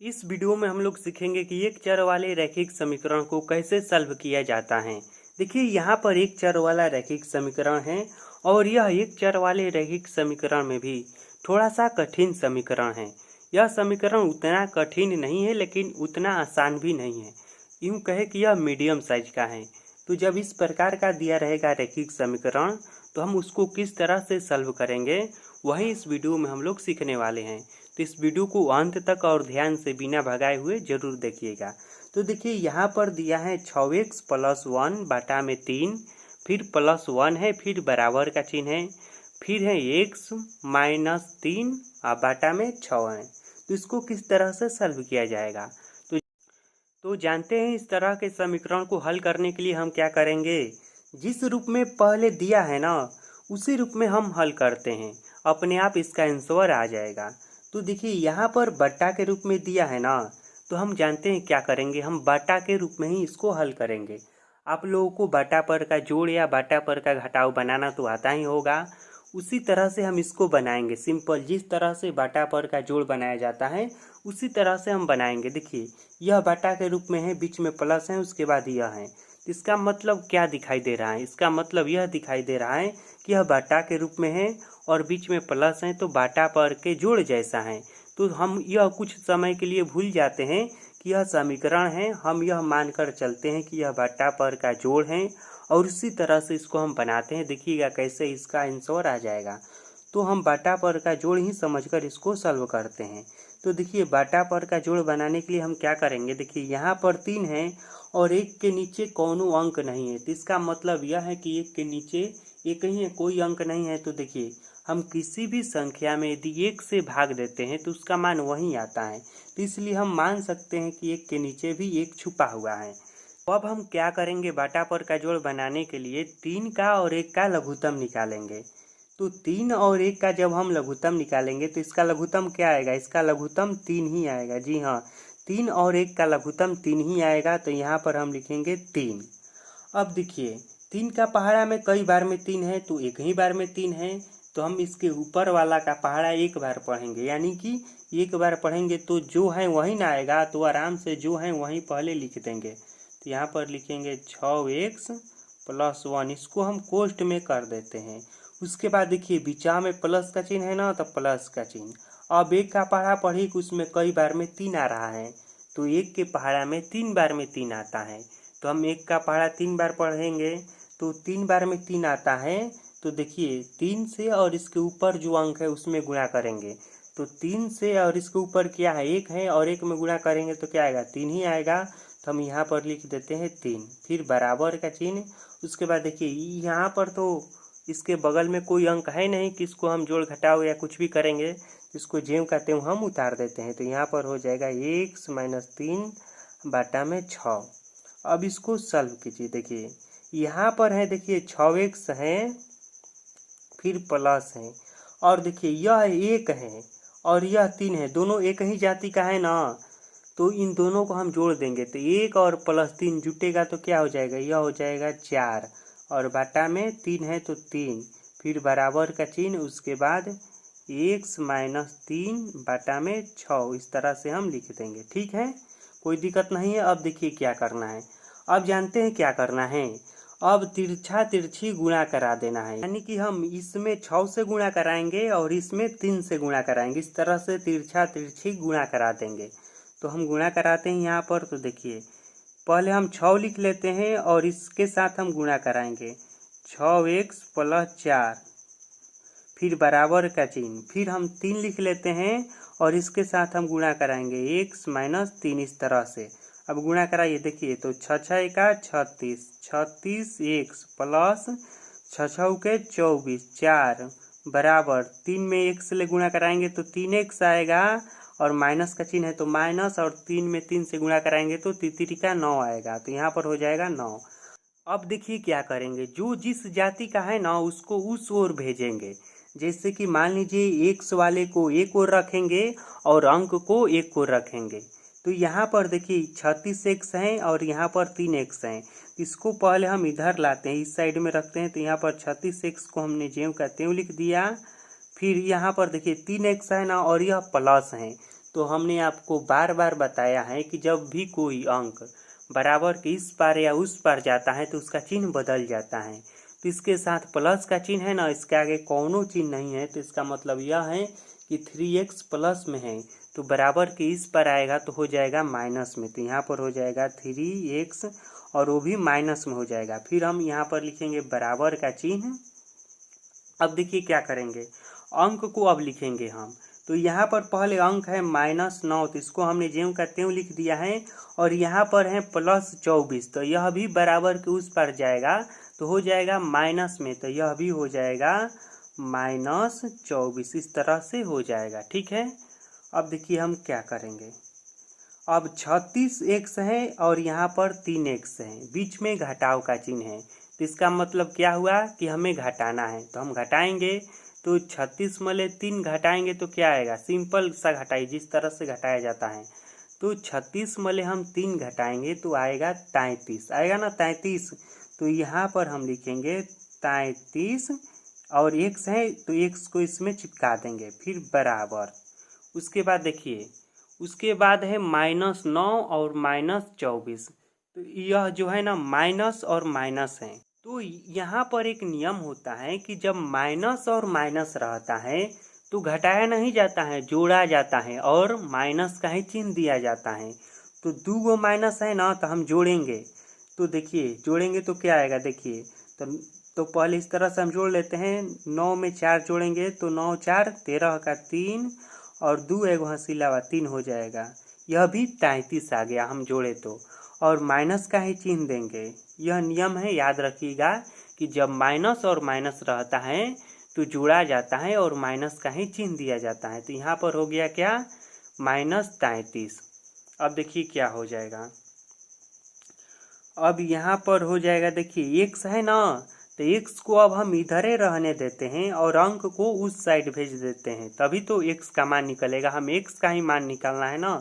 इस वीडियो में हम लोग सीखेंगे कि एक चर वाले रैखिक समीकरण को कैसे सॉल्व किया जाता है। देखिए यहाँ पर एक चर वाला रैखिक समीकरण है और यह एक चर वाले रैखिक समीकरण में भी थोड़ा सा कठिन समीकरण है। यह समीकरण उतना कठिन नहीं है लेकिन उतना आसान भी नहीं है। यूँ कहे कि यह मीडियम साइज का है। तो जब इस प्रकार का दिया रहेगा रैखिक समीकरण तो हम उसको किस तरह से सॉल्व करेंगे वही इस वीडियो में हम लोग सीखने वाले हैं। तो इस वीडियो को अंत तक और ध्यान से बिना भगाए हुए जरूर देखिएगा। तो देखिए यहाँ पर दिया है 6x + 1 बटा में 3, फिर +1 है, फिर बराबर का चिन्ह है, फिर है x - 3 बटा में 6 है। तो इसको किस तरह से सॉल्व किया जाएगा तो जानते हैं। इस तरह के समीकरण को हल करने के लिए हम क्या करेंगे, जिस रूप में पहले दिया है ना उसी रूप में हम हल करते हैं, अपने आप इसका आंसर आ जाएगा। तो देखिए यहाँ पर बट्टा के रूप में दिया है ना, तो हम जानते हैं क्या करेंगे, हम बट्टा के रूप में ही इसको हल करेंगे। आप लोगों को बट्टा पर का जोड़ या बट्टा पर का घटाव बनाना तो आता ही होगा, उसी तरह से हम इसको बनाएंगे। सिंपल जिस तरह से बट्टा पर का जोड़ बनाया जाता है उसी तरह से हम बनाएंगे। देखिए यह बट्टा के रूप में है, बीच में प्लस है, उसके बाद यह है। इसका मतलब क्या दिखाई दे रहा है, इसका मतलब यह दिखाई दे रहा है कि यह बट्टा के रूप में है और बीच में प्लस है, तो बट्टा पर के जोड़ जैसा है। तो हम यह कुछ समय के लिए भूल जाते हैं कि यह समीकरण है, हम यह मानकर चलते हैं कि यह बट्टा पर का जोड़ है और उसी तरह से इसको हम बनाते हैं। देखिएगा कैसे इसका आंसर आ जाएगा। तो हम बट्टा पर का जोड़ ही समझकर इसको सॉल्व करते हैं। तो देखिए बट्टा पर का जोड़ बनाने के लिए हम क्या करेंगे, देखिए यहाँ पर 3 है और 1 के नीचे कोनो अंक नहीं है, तो इसका मतलब यह है कि 1 के नीचे एक ही है, कोई अंक नहीं है। तो देखिए हम किसी भी संख्या में यदि 1 से भाग देते हैं तो उसका मान वही आता है, तो इसलिए हम मान सकते हैं कि 1 के नीचे भी 1 छुपा हुआ है। तो अब हम क्या करेंगे, बट्टा पर का जोड़ बनाने के लिए 3 का और 1 का लघुत्तम निकालेंगे। तो 3 और 1 का जब हम लघुत्तम निकालेंगे तो इसका लघुत्तम क्या आएगा, इसका लघुत्तम 3 ही आएगा। जी हाँ, 3 और 1 का लघुत्तम 3 ही आएगा, तो यहाँ पर हम लिखेंगे 3। अब देखिए 3 का पहाड़ा में कई बार में 3 है, तो एक ही बार में 3 है, तो हम इसके ऊपर वाला का पहाड़ा एक बार पढ़ेंगे, यानी कि एक बार पढ़ेंगे तो जो है वही ना आएगा, तो आराम से जो है वही पहले लिख देंगे। तो यहाँ पर लिखेंगे 6x + 1, इसको हम कोष्ठ में कर देते हैं। उसके बाद देखिए बीचा में प्लस का चिन्ह है ना, तो प्लस का चिन्ह। अब 1 का पहाड़ा पढ़ी कि उसमें कई बार में 3 आ रहा है, तो 1 के पहाड़ा में 3 बार में 3 आता है, तो हम 1 का पहाड़ा 3 बार पढ़ेंगे, तो 3 बार में 3 आता है। तो देखिए 3 से और इसके ऊपर जो अंक है उसमें गुणा करेंगे, तो 3 से और इसके ऊपर क्या है 1 है, और 1 में गुणा करेंगे तो क्या आएगा 3 ही आएगा। तो हम यहाँ पर लिख देते हैं 3, फिर बराबर का चिन्ह। उसके बाद देखिए यहाँ पर तो इसके बगल में कोई अंक है नहीं कि इसको हम जोड़ घटाव या कुछ भी करेंगे, इसको ज्यों का त्यों हम उतार देते हैं। तो यहाँ पर हो जाएगा x - 3 बटा में 6। अब इसको सॉल्व कीजिए। देखिए यहाँ पर है, देखिए 6x है, फिर प्लस है, और देखिए यह 1 है और यह 3 है, दोनों एक ही जाति का है ना, तो इन दोनों को हम जोड़ देंगे तो 1 और +3 जुटेगा तो क्या हो जाएगा, यह हो जाएगा 4, और बटा में 3 है तो 3, फिर बराबर का चिन्ह। उसके बाद x - 3 बटा में 6, इस तरह से हम लिख देंगे। ठीक है, कोई दिक्कत नहीं है। अब देखिए क्या करना है, अब जानते हैं क्या करना है, अब तिरछा तिरछी गुणा करा देना है, यानी कि हम इसमें 6 से गुणा कराएंगे और इसमें 3 से गुणा कराएंगे, इस तरह से तिरछा तिरछी गुणा करा देंगे। तो हम गुणा कराते हैं यहाँ पर। तो देखिए पहले हम 6 लिख लेते हैं और इसके साथ हम गुणा कराएंगे, 6x + 4, फिर बराबर का चिन्ह, फिर हम 3 लिख लेते हैं और इसके साथ हम गुणा कराएंगे x - 3, इस तरह से। अब गुणा कराइए, देखिए तो 6 - 6 का 36, 36x प्लस 6 - 6 के 24, 4 बराबर 3 में 1 से गुणा कराएंगे तो 3x आएगा, और माइनस का चिन्ह है तो माइनस, और 3 में 3 से गुणा कराएंगे तो 3 का 9 आएगा, तो यहाँ पर हो जाएगा 9। अब देखिए क्या करेंगे, जो जिस जाति का है ना उसको उस ओर भेजेंगे। जैसे कि मान लीजिए एक्स वाले को एक ओर रखेंगे और अंक को एक ओर रखेंगे। तो यहाँ पर देखिए 36x है और यहाँ पर 3x है, इसको पहले हम इधर लाते हैं, इस साइड में रखते हैं। तो यहाँ पर 36x को हमने ज्यों का त्यों लिख दिया। फिर यहाँ पर देखिए 3x है ना और यह प्लस है, तो हमने आपको बार बार बताया है कि जब भी कोई अंक बराबर के इस पार या उस पार जाता है तो उसका चिन्ह बदल जाता है। तो इसके साथ प्लस का चिन्ह है ना, इसके आगे कौनो चिन्ह नहीं है, तो इसका मतलब यह है कि 3x प्लस में है तो बराबर के इस पर आएगा तो हो जाएगा माइनस में। तो यहाँ पर हो जाएगा 3x और वो भी माइनस में हो जाएगा। फिर हम यहाँ पर लिखेंगे बराबर का चिन्ह। अब देखिए क्या करेंगे, अंक को अब लिखेंगे हम। तो यहाँ पर पहले अंक है -9, तो इसको हमने ज्यों का त्यों लिख दिया है। और यहाँ पर है +24, तो यह भी बराबर के उस पर जाएगा तो हो जाएगा माइनस में, तो यह भी हो जाएगा -24। इस तरह से हो जाएगा, ठीक है। अब देखिए हम क्या करेंगे, अब 36x है और यहाँ पर 3x है, बीच में घटाव का चिन्ह है। तो इसका मतलब क्या हुआ कि हमें घटाना है, तो हम घटाएंगे। तो 36 में 3 घटाएंगे तो क्या आएगा, सिंपल सा घटाई जिस तरह से घटाया जाता है। तो 36 में हम 3 घटाएंगे तो आएगा 33, आएगा ना 33। तो यहाँ पर हम लिखेंगे 33 और x है तो x को इसमें चिपका देंगे, फिर बराबर। उसके बाद देखिए, उसके बाद है -9 और -24। तो यह जो है ना माइनस और माइनस है। तो यहाँ पर एक नियम होता है कि जब माइनस और माइनस रहता है तो घटाया नहीं जाता है, जोड़ा जाता है और माइनस का ही चिन्ह दिया जाता है। तो 2 माइनस है ना, तो हम जोड़ेंगे। तो देखिए जोड़ेंगे तो क्या आएगा, देखिए तो पहले इस तरह से हम जोड़ लेते हैं। 9 में 4 जोड़ेंगे तो 9 4 13 का 3 और 2 एगो हंसीला 3 हो जाएगा। यह भी 33 आ गया हम जोड़े तो, और माइनस का ही चिन्ह देंगे। यह नियम है, याद रखिएगा कि जब माइनस और माइनस रहता है तो जोड़ा जाता है और माइनस का ही चिन्ह दिया जाता है। तो यहाँ पर हो गया क्या, -33। अब देखिए क्या हो जाएगा, अब यहाँ पर हो जाएगा, देखिए x है ना, तो x को अब हम इधर ही रहने देते हैं और अंक को उस साइड भेज देते हैं, तभी तो x का मान निकलेगा। हम x का ही मान निकालना है ना,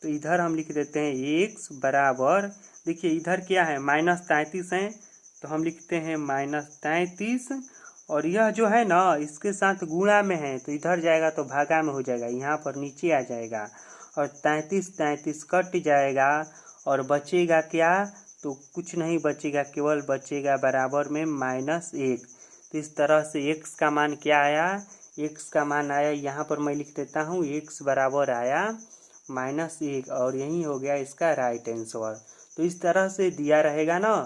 तो इधर हम लिख देते हैं x बराबर, देखिए इधर क्या है -33 है तो हम लिखते हैं -33, और यह जो है ना इसके साथ गुणा में है तो इधर जाएगा तो भागा में हो जाएगा, यहाँ पर नीचे आ जाएगा और 33 कट जाएगा और बचेगा क्या, तो कुछ नहीं बचेगा, केवल बचेगा बराबर में -1। तो इस तरह से x का मान क्या आया, x का मान आया, यहाँ पर मैं लिख देता हूँ x बराबर आया -1 और यही हो गया इसका राइट आंसर। तो इस तरह से दिया रहेगा ना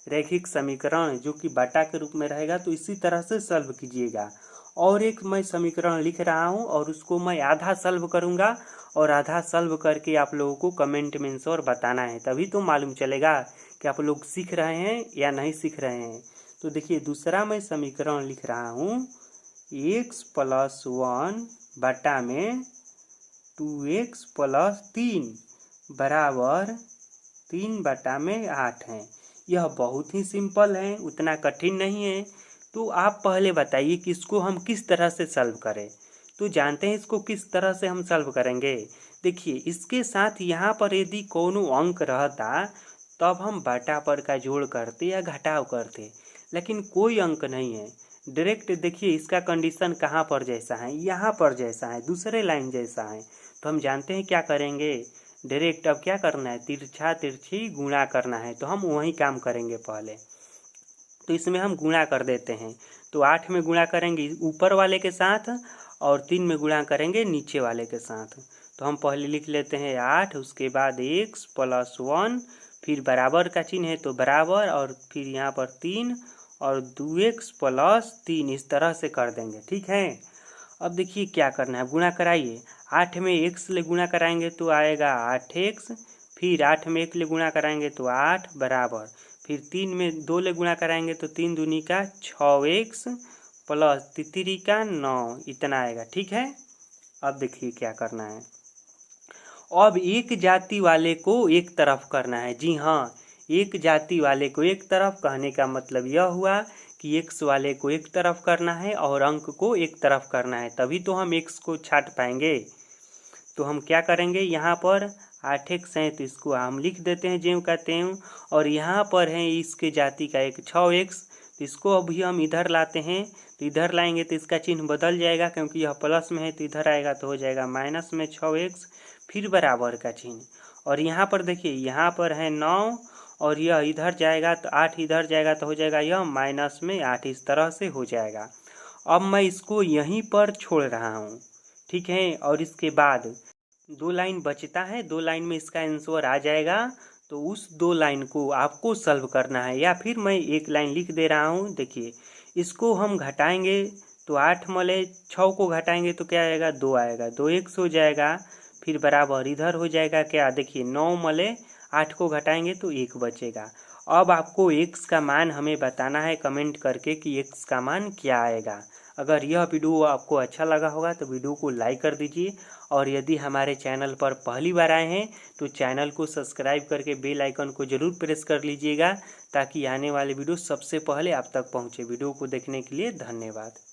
रैखिक समीकरण जो कि बटा के रूप में रहेगा, तो इसी तरह से सॉल्व कीजिएगा। और एक मैं समीकरण लिख रहा हूँ और उसको मैं आधा सॉल्व करूँगा और आधा सॉल्व करके आप लोगों को कमेंट में आंसर बताना है, तभी तो मालूम चलेगा कि आप लोग सीख रहे हैं या नहीं सीख रहे हैं। तो देखिए दूसरा मैं समीकरण लिख रहा हूँ, x + 1 बटा में 2x + 3 बराबर 3 बटा में 8 है। यह बहुत ही सिंपल है, उतना कठिन नहीं है। तो आप पहले बताइए कि इसको हम किस तरह से सॉल्व करें। तो जानते हैं इसको किस तरह से हम सॉल्व करेंगे। देखिए इसके साथ यहाँ पर यदि कोनो अंक रहता तब हम बटा पर का जोड़ करते या घटाव करते, लेकिन कोई अंक नहीं है। डायरेक्ट देखिए इसका कंडीशन कहाँ पर जैसा है, यहाँ पर जैसा है, दूसरे लाइन जैसा है। तो हम जानते हैं क्या करेंगे, डायरेक्ट अब क्या करना है, तिरछा तिरछी गुणा करना है, तो हम वही काम करेंगे पहले। तो इसमें हम गुणा कर देते हैं, तो 8 में गुणा करेंगे ऊपर वाले के साथ और 3 में गुणा करेंगे नीचे वाले के साथ। तो हम पहले लिख लेते हैं 8, उसके बाद x + 1, फिर बराबर का चिन्ह है तो बराबर, और फिर यहाँ पर 3 और 2x + 3, इस तरह से कर देंगे, ठीक है। अब देखिए क्या करना है, गुणा कराइए। 8 में x ले गुणा कराएंगे तो आएगा 8x, फिर 8 में 1 ले गुणा कराएंगे तो 8 बराबर, फिर 3 में 2 ले गुणा कराएंगे तो 3 दूनी का 6x + 3 का 9, इतना आएगा, ठीक है। अब देखिए क्या करना है, अब एक जाति वाले को एक तरफ करना है। जी हाँ, एक जाति वाले को एक तरफ कहने का मतलब यह हुआ कि x वाले को एक तरफ करना है और अंक को एक तरफ करना है, तभी तो हम x को छाट पाएंगे। तो हम क्या करेंगे, यहाँ पर 8x है तो इसको हम लिख देते हैं ज्यों का त्यों, और यहाँ पर है इसके जाति का एक 6x, तो इसको अभी हम इधर लाते हैं। तो इधर लाएंगे तो इसका चिन्ह बदल जाएगा, क्योंकि यह प्लस में है तो इधर आएगा तो हो जाएगा माइनस में 6x, फिर बराबर का चिन्ह, और यहाँ पर देखिए यहाँ पर है 9 और यह इधर जाएगा तो 8 इधर जाएगा तो हो जाएगा यह माइनस में 8, इस तरह से हो जाएगा। अब मैं इसको यहीं पर छोड़ रहा हूँ, ठीक है। और इसके बाद 2 लाइन बचता है, 2 लाइन में इसका आंसर आ जाएगा। तो उस 2 लाइन को आपको सॉल्व करना है, या फिर मैं एक लाइन लिख दे रहा हूँ। देखिए इसको हम घटाएंगे तो 8 मले 6 को घटाएंगे तो क्या आएगा 2 आएगा, 2 एक्स हो जाएगा, फिर बराबर इधर हो जाएगा क्या, देखिए 9 मले 8 को घटाएंगे तो 1 बचेगा। अब आपको x का मान हमें बताना है कमेंट करके कि x का मान क्या आएगा। अगर यह वीडियो आपको अच्छा लगा होगा तो वीडियो को लाइक कर दीजिए, और यदि हमारे चैनल पर पहली बार आए हैं तो चैनल को सब्सक्राइब करके बेल आइकन को ज़रूर प्रेस कर लीजिएगा, ताकि आने वाले वीडियो सबसे पहले आप तक पहुँचे। वीडियो को देखने के लिए धन्यवाद।